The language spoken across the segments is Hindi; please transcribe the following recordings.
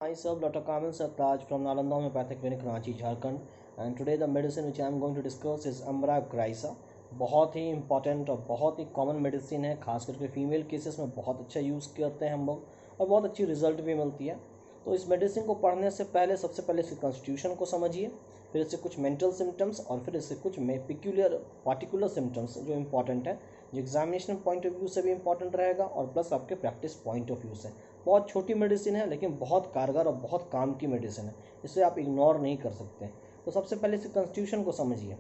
Myself, Dr. Kamil Satraj from Nalanda Homeopathic Clinic, Ranchi, Jharkhand. And today the medicine which I am going to discuss is अम्बरा ग्राइसा। बहुत ही इंपॉर्टेंट और बहुत ही कॉमन मेडिसिन है, खास करके फीमेल केसेस में बहुत अच्छा यूज़ करते हैं हम लोग और बहुत अच्छी रिजल्ट भी मिलती है। तो इस मेडिसिन को पढ़ने से पहले सबसे पहले इसके कॉन्स्टिट्यूशन को समझिए, फिर इससे कुछ मेंटल सिम्टम्स और फिर इससे कुछ पेक्यूलियर पार्टिकुलर सिम्टम्स जो इंपॉर्टेंट है, जो एग्जामिनेशन पॉइंट ऑफ व्यू से भी इंपॉर्टेंट रहेगा और प्लस आपके प्रैक्टिस पॉइंट ऑफ व्यू से। बहुत छोटी मेडिसिन है लेकिन बहुत कारगर और बहुत काम की मेडिसिन है, इसे आप इग्नोर नहीं कर सकते। तो सबसे पहले इसके कॉन्स्टिट्यूशन को समझिए।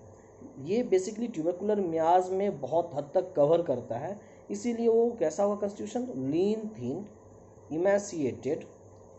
ये बेसिकली ट्यूबरकुलर मियाज में बहुत हद तक कवर करता है, इसीलिए वो कैसा होगा constitution, lean thin emaciated,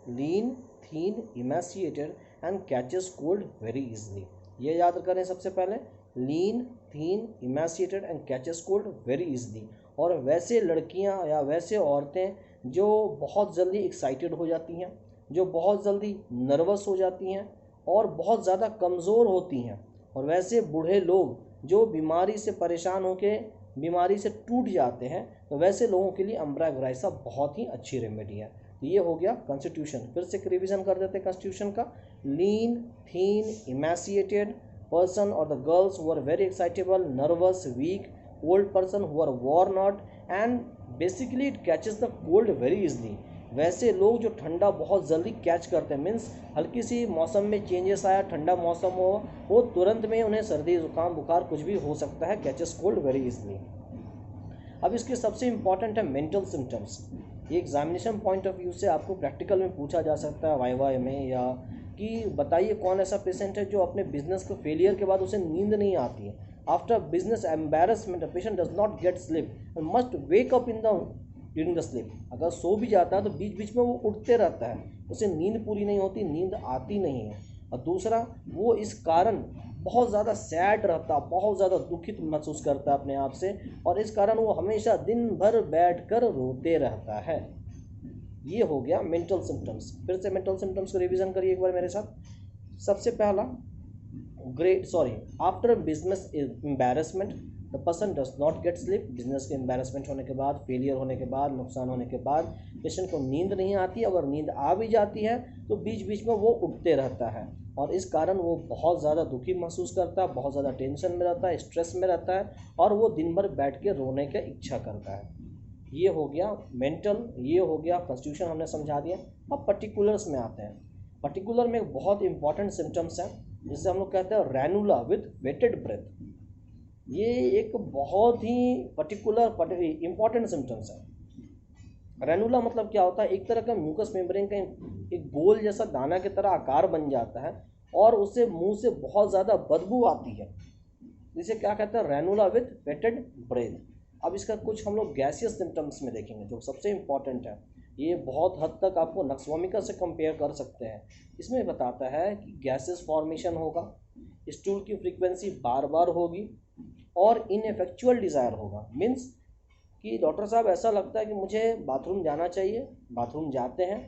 lean thin emaciated and catches cold very easily. ये याद करें सबसे पहले, lean thin emaciated and catches cold very easily. और वैसे लड़कियां या वैसे औरतें जो बहुत जल्दी एक्साइटेड हो जाती हैं, जो बहुत जल्दी नर्वस हो जाती हैं और बहुत ज़्यादा कमज़ोर होती हैं, और वैसे बूढ़े लोग जो बीमारी से परेशान होकर बीमारी से टूट जाते हैं, तो वैसे लोगों के लिए अम्बरा ग्राइसा बहुत ही अच्छी रेमेडी है। तो ये हो गया कॉन्स्टिट्यूशन। फिर से एक रिविज़न कर देते हैं कॉन्स्टिट्यूशन का। लीन थीन इमेसिएटेड पर्सन और the girls who are very excitable, nervous, weak, old person who are worn out and basically it catches the cold very easily. वैसे लोग जो ठंडा बहुत जल्दी कैच करते हैं, मीन्स हल्की सी मौसम में चेंजेस आया, ठंडा मौसम हो, वो तुरंत में उन्हें सर्दी जुकाम बुखार कुछ भी हो सकता है, कैचेस कोल्ड वेरी इजली। अब इसके सबसे इंपॉर्टेंट है मेंटल सिम्टम्स। ये एग्जामिनेशन पॉइंट ऑफ व्यू से आपको प्रैक्टिकल में पूछा जा सकता है, वाइवा में, या कि बताइए कौन ऐसा पेशेंट है जो अपने बिजनेस को फेलियर के बाद उसे नींद नहीं आती है। After business embarrassment the patient does not get sleep and must wake up in the during the sleep. अगर सो भी जाता है तो बीच बीच में वो उठते रहता है, उसे नींद पूरी नहीं होती, नींद आती नहीं है। और दूसरा, वो इस कारण बहुत ज़्यादा सैड रहता, बहुत ज़्यादा दुखित महसूस करता है अपने आप से, और इस कारण वो हमेशा दिन भर बैठ कर रोते रहता है। ये हो गया मेंटल सिम्टम्स। फिर से मेंटल सिम्टम्स को रिवीजन करिए एक बार मेरे साथ। सबसे पहला, after business embarrassment the person does not get sleep. Business के एम्बेरसमेंट होने के बाद, फेलियर होने के बाद, नुकसान होने के बाद पेशेंट को नींद नहीं आती। अगर नींद आ भी जाती है तो बीच बीच में वो उठते रहता है, और इस कारण वो बहुत ज़्यादा दुखी महसूस करता है, बहुत ज़्यादा टेंशन में रहता है, स्ट्रेस में रहता है, और वो दिन भर बैठ के रोने की इच्छा करता है। ये हो गया मेंटल, ये हो गया कॉन्स्टिट्यूशन हमने समझा दिया। अब पर्टिकुलर्स में आते हैं। पर्टिकुलर में एक बहुत इंपॉर्टेंट सिम्टम्स हैं जिसे हम लोग कहते हैं रैनुला विथ वेटेड ब्रेथ। ये एक बहुत ही पर्टिकुलर इंपॉर्टेंट सिम्टम्स है। रैनुला मतलब क्या होता है, एक तरह का म्यूकस मेम्ब्रेन का एक गोल जैसा दाना की तरह आकार बन जाता है और उससे मुंह से बहुत ज़्यादा बदबू आती है, जिसे क्या कहते हैं, रैनुला विथ वेटेड ब्रेथ। अब इसका कुछ हम लोग गैसियस सिम्टम्स में देखेंगे जो सबसे इंपॉर्टेंट है। ये बहुत हद तक आपको नक्सवामिका से कंपेयर कर सकते हैं। इसमें बताता है कि गैसेस फॉर्मेशन होगा, स्टूल की फ्रीक्वेंसी बार बार होगी और इनएफेक्चुअल डिज़ायर होगा। मीन्स कि डॉक्टर साहब ऐसा लगता है कि मुझे बाथरूम जाना चाहिए, बाथरूम जाते हैं,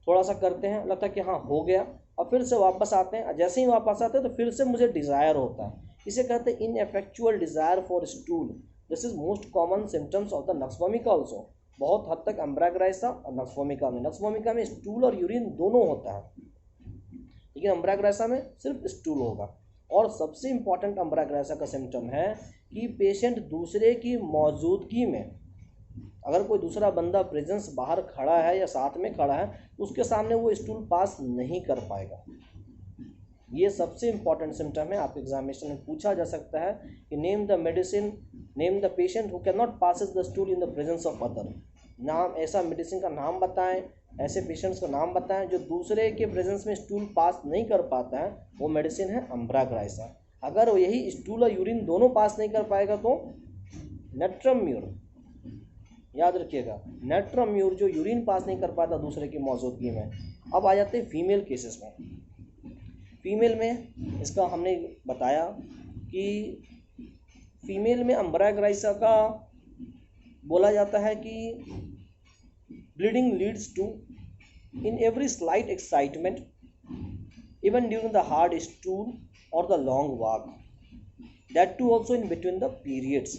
थोड़ा सा करते हैं, लगता है कि हाँ हो गया, और फिर से वापस आते हैं, जैसे ही वापस आते हैं तो फिर से मुझे डिज़ायर होता है। इसे कहते हैं ineffectual desire for stool. This is most common symptoms of the nux vomica also. बहुत हद तक अम्बरा ग्राइसा और नक्सवामिका में स्टूल और यूरिन दोनों होता है, लेकिन अम्बरा ग्राइसा में सिर्फ स्टूल होगा। और सबसे इंपॉर्टेंट अम्बरा ग्राइसा का सिम्टम है कि पेशेंट दूसरे की मौजूदगी में, अगर कोई दूसरा बंदा प्रेजेंस बाहर खड़ा है या साथ में खड़ा है, तो उसके सामने वो स्टूल पास नहीं कर पाएगा। ये सबसे इंपॉर्टेंट सिम्टम है। आपके एग्जामिनेशन में पूछा जा सकता है कि name the medicine, name the patient who can not passes the stool in the presence of other. नाम, ऐसा मेडिसिन का नाम बताएं, ऐसे पेशेंट्स का नाम बताएं जो दूसरे के प्रेजेंस में स्टूल पास नहीं कर पाता है, वो मेडिसिन है अम्बरा ग्राइसा। अगर वो यही स्टूल और यूरिन दोनों पास नहीं कर पाएगा तो नेट्रम्यूर, याद रखिएगा, नेट्रम्यूर जो यूरिन पास नहीं कर पाता दूसरे की मौजूदगी में। अब आ जाते हैं फीमेल केसेस में। फीमेल में इसका हमने बताया कि फीमेल में अम्बरा ग्राइसा का बोला जाता है कि bleeding leads to in every slight excitement even during the hard stool और the long walk, that to also in between the periods.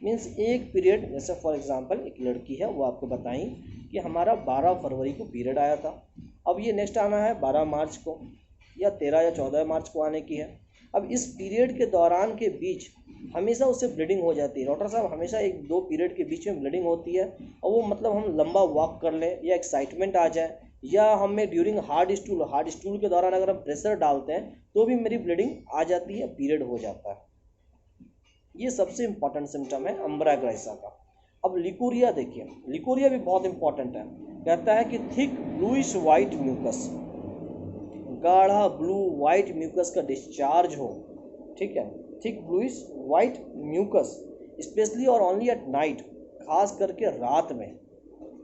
Means एक पीरियड, जैसे फॉर एग्जांपल एक लड़की है, वो आपको बताई कि हमारा 12 फरवरी को पीरियड आया था, अब ये नेक्स्ट आना है 12 मार्च को, या 13 या 14 मार्च को आने की है। अब इस पीरियड के दौरान के बीच हमेशा उससे ब्लीडिंग हो जाती है। डॉक्टर साहब हमेशा 1-2 पीरियड के बीच में ब्लीडिंग होती है, और वो मतलब हम लंबा वॉक कर लें या एक्साइटमेंट आ जाए, या हमें ड्यूरिंग हार्ड स्टूल के दौरान अगर हम प्रेशर डालते हैं तो भी मेरी ब्लीडिंग आ जाती है, पीरियड हो जाता है। ये सबसे इंपॉर्टेंट सिम्टम है अम्ब्रा ग्राइसा का। अब लिकोरिया देखिए, लिकोरिया भी बहुत इंपॉर्टेंट है। कहता है कि थिक ब्लूइश वाइट म्यूकस, गाढ़ा ब्लू वाइट म्यूकस का डिस्चार्ज हो, ठीक है, thick bluish white mucus, specially और ओनली एट नाइट, खास करके रात में।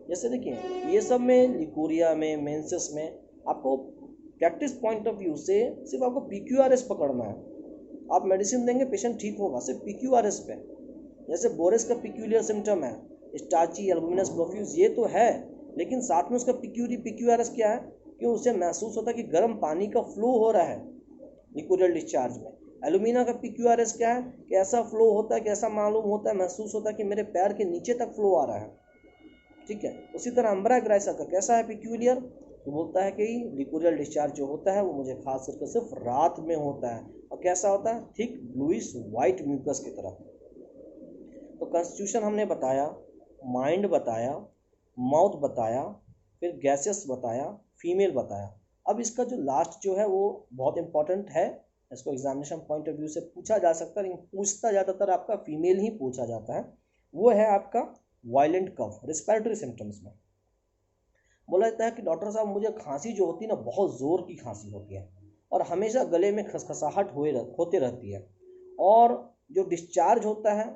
जैसे देखिए ये सब में, लिकोरिया में, मेंसेस में, आपको प्रैक्टिस पॉइंट ऑफ व्यू से सिर्फ आपको PQRS पकड़ना है। आप मेडिसिन देंगे, पेशेंट ठीक होगा सिर्फ PQRS पे। जैसे बोरेस का पिक्यूलियर सिम्टम है, स्टार्ची एल्बुमिनस प्रोफ्यूज, ये तो है, लेकिन साथ में उसका PQRS क्या है कि उसे महसूस होता है कि गर्म पानी का फ्लो हो रहा है लिकोरियल डिस्चार्ज में। एलुमिना का PQRS क्या है कि ऐसा फ्लो होता है कि ऐसा मालूम होता है, महसूस होता है कि मेरे पैर के नीचे तक फ्लो आ रहा है, ठीक है। उसी तरह अम्ब्रा ग्राइसा का कैसा है पिक्यूलियर, तो बोलता है कि लिकोरियल डिस्चार्ज जो होता है वो मुझे खास करके सिर्फ रात में होता है, और कैसा होता है, थिक ब्लूइश वाइट म्यूकस की तरह। तो कॉन्स्टिट्यूशन हमने बताया, माइंड बताया, माउथ बताया, फिर गैसेस बताया, फीमेल बताया। अब इसका जो लास्ट जो है वो बहुत इंपॉर्टेंट है, इसको एग्जामिनेशन पॉइंट ऑफ व्यू से पूछा जा सकता है, लेकिन पूछता ज़्यादातर आपका फीमेल ही पूछा जाता है। वो है आपका वायलेंट कफ, रिस्पिरेटरी सिम्टम्स में। बोला जाता है कि डॉक्टर साहब मुझे खांसी जो होती है ना, बहुत ज़ोर की खांसी होती है, और हमेशा गले में खसखसाहट होते रहती है, और जो डिस्चार्ज होता है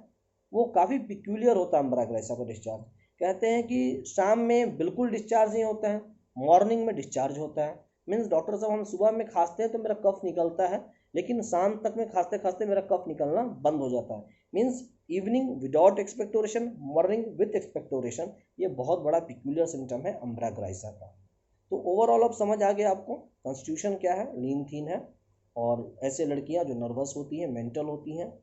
वो काफ़ी पिक्यूलियर होता है अम्ब्रा ग्राइसा का डिस्चार्ज। कहते हैं कि शाम में बिल्कुल डिस्चार्ज नहीं होता है, मॉर्निंग में डिस्चार्ज होता है। मीन्स डॉक्टर साहब हम सुबह में खांसते हैं तो मेरा कफ निकलता है, लेकिन शाम तक में खांसते खांसते मेरा कफ निकलना बंद हो जाता है। Means evening without expectoration, morning with expectoration, ये बहुत बड़ा पिक्यूलियर सिम्टम है अम्ब्रा ग्राइसा का। तो ओवरऑल अब समझ आ गया आपको कॉन्स्टिट्यूशन क्या है, लीन थीन है, और ऐसे लड़कियां जो नर्वस होती हैं,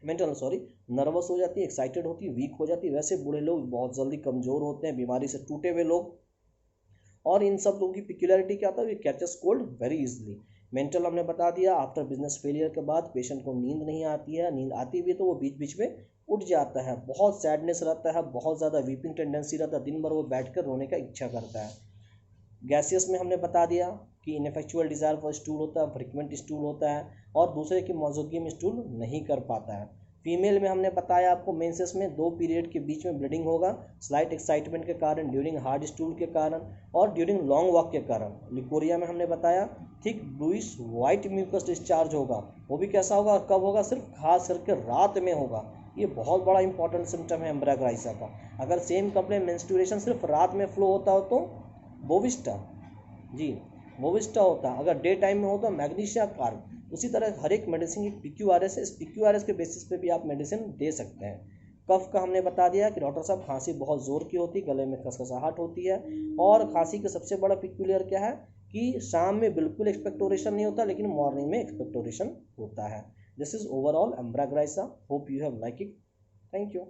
नर्वस हो जाती है, एक्साइटेड होती है, वीक हो जाती है। वैसे बूढ़े लोग बहुत जल्दी कमज़ोर होते हैं, बीमारी से टूटे हुए लोग। और इन सब लोगों की पिक्युलरिटी क्या होता है, ये catches cold very easily. Mental हमने बता दिया, आफ्टर बिजनेस फेलियर के बाद पेशेंट को नींद नहीं आती है, नींद आती भी तो वो बीच बीच में उठ जाता है, बहुत सैडनेस रहता है, बहुत ज़्यादा वीपिंग टेंडेंसी रहता है, दिन भर वो बैठकर रोने का इच्छा करता है। गैसियस में हमने बता दिया कि इनफेक्चुअल डिज़ायर फॉर स्टूल होता है, फ्रिक्वेंट स्टूल होता है, और दूसरे की मौजूदगी में स्टूल नहीं कर पाता है। फीमेल में हमने बताया आपको मेंसेस में 2 पीरियड के बीच में ब्लीडिंग होगा, स्लाइट एक्साइटमेंट के कारण, ड्यूरिंग हार्ड स्टूल के कारण, और ड्यूरिंग लॉन्ग वॉक के कारण। लिकोरिया में हमने बताया thick bluish white mucus discharge होगा, वो भी कैसा होगा, कब होगा, सिर्फ खास करके रात में होगा। ये बहुत बड़ा इंपॉर्टेंट सिम्टम है अम्ब्रा ग्राइसा का। अगर सेम कंप्लेन मेंस्ट्रुएशन सिर्फ रात में फ्लो होता हो तो बोविस्टा, जी बोविस्टा होता है। अगर डे टाइम में हो तो मैग्नीशिया कार्ब। उसी तरह हर एक मेडिसिन की PQRS है, इस PQRS के बेसिस पे भी आप मेडिसिन दे सकते हैं। कफ का हमने बता दिया कि डॉक्टर साहब खांसी बहुत ज़ोर की होती है, गले में खसखसाहट होती है, और खांसी का सबसे बड़ा पिक्यूलियर क्या है कि शाम में बिल्कुल एक्सपेक्टोरेशन नहीं होता, लेकिन मॉर्निंग में एक्सपेक्टोरेशन होता है। This is overall ambra grisea, hope you have like it, thank you.